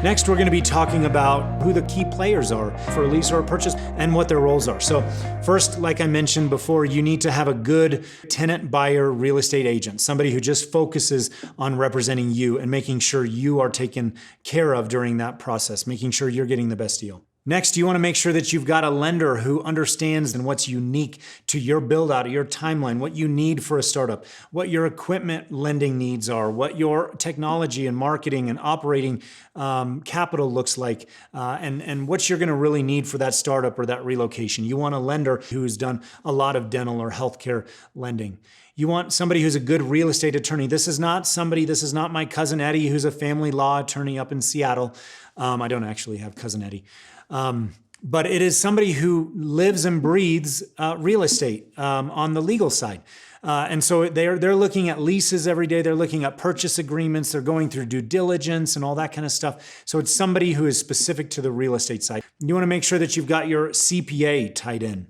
Next, we're going to be talking about who the key players are for a lease or a purchase and what their roles are. So first, like I mentioned before, you need to have a good tenant buyer real estate agent, somebody who just focuses on representing you and making sure you are taken care of during that process, making sure you're getting the best deal. Next, you want to make sure that you've got a lender who understands and what's unique to your build out, your timeline, what you need for a startup, what your equipment lending needs are, what your technology and marketing and operating capital looks like, and what you're going to really need for that startup or that relocation. You want a lender who's done a lot of dental or healthcare lending. You want somebody who's a good real estate attorney. This is not my cousin Eddie, who's a family law attorney up in Seattle. I don't actually have cousin Eddie. But it is somebody who lives and breathes real estate on the legal side. And so they're looking at leases every day. They're looking at purchase agreements. They're going through due diligence and all that kind of stuff. So it's somebody who is specific to the real estate side. You want to make sure that you've got your CPA tied in.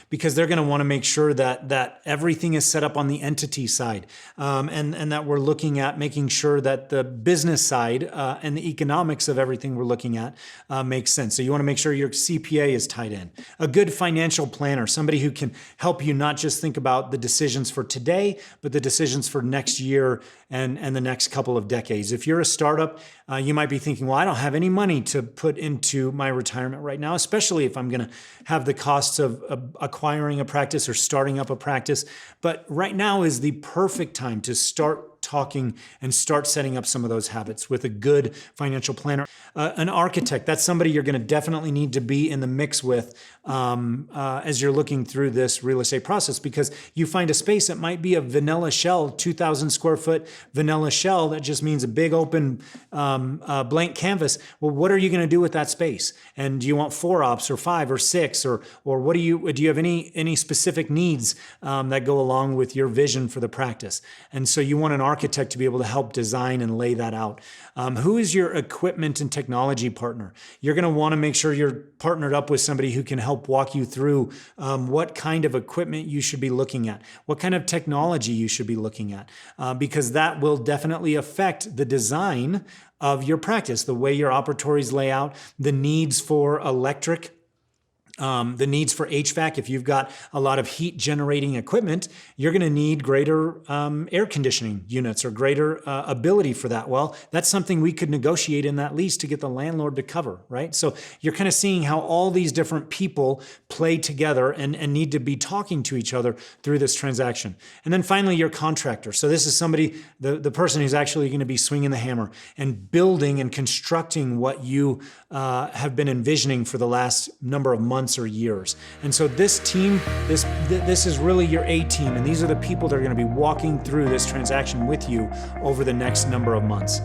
Because they're going to want to make sure that everything is set up on the entity side, and that we're looking at making sure that the business side and the economics of everything we're looking at makes sense. So you want to make sure your CPA is tied in. A good financial planner, somebody who can help you not just think about the decisions for today, but the decisions for next year and the next couple of decades. If you're a startup, you might be thinking, well, I don't have any money to put into my retirement right now, especially if I'm going to have the costs of acquiring a practice or starting up a practice. But right now is the perfect time to start talking and start setting up some of those habits with a good financial planner. An architect, that's somebody you're going to definitely need to be in the mix with as you're looking through this real estate process, because you find a space that might be a vanilla shell, 2,000 square foot vanilla shell. That just means a big open blank canvas. Well, what are you going to do with that space? And do you want 4 ops or 5 or 6 or what do you have any specific needs that go along with your vision for the practice? And so you want an architect to be able to help design and lay that out. Who is your equipment and technology partner? You're going to want to make sure you're partnered up with somebody who can help walk you through what kind of equipment you should be looking at, what kind of technology you should be looking at, because that will definitely affect the design of your practice, the way your operatories lay out, the needs for electric, the needs for HVAC. If you've got a lot of heat generating equipment, you're going to need greater air conditioning units or greater ability for that. Well, that's something we could negotiate in that lease to get the landlord to cover, right? So you're kind of seeing how all these different people play together and need to be talking to each other through this transaction. And then finally, your contractor. So this is somebody, the person who's actually going to be swinging the hammer and building and constructing what you have been envisioning for the last number of months or years. And so this team, this is really your A team, and these are the people that are going to be walking through this transaction with you over the next number of months.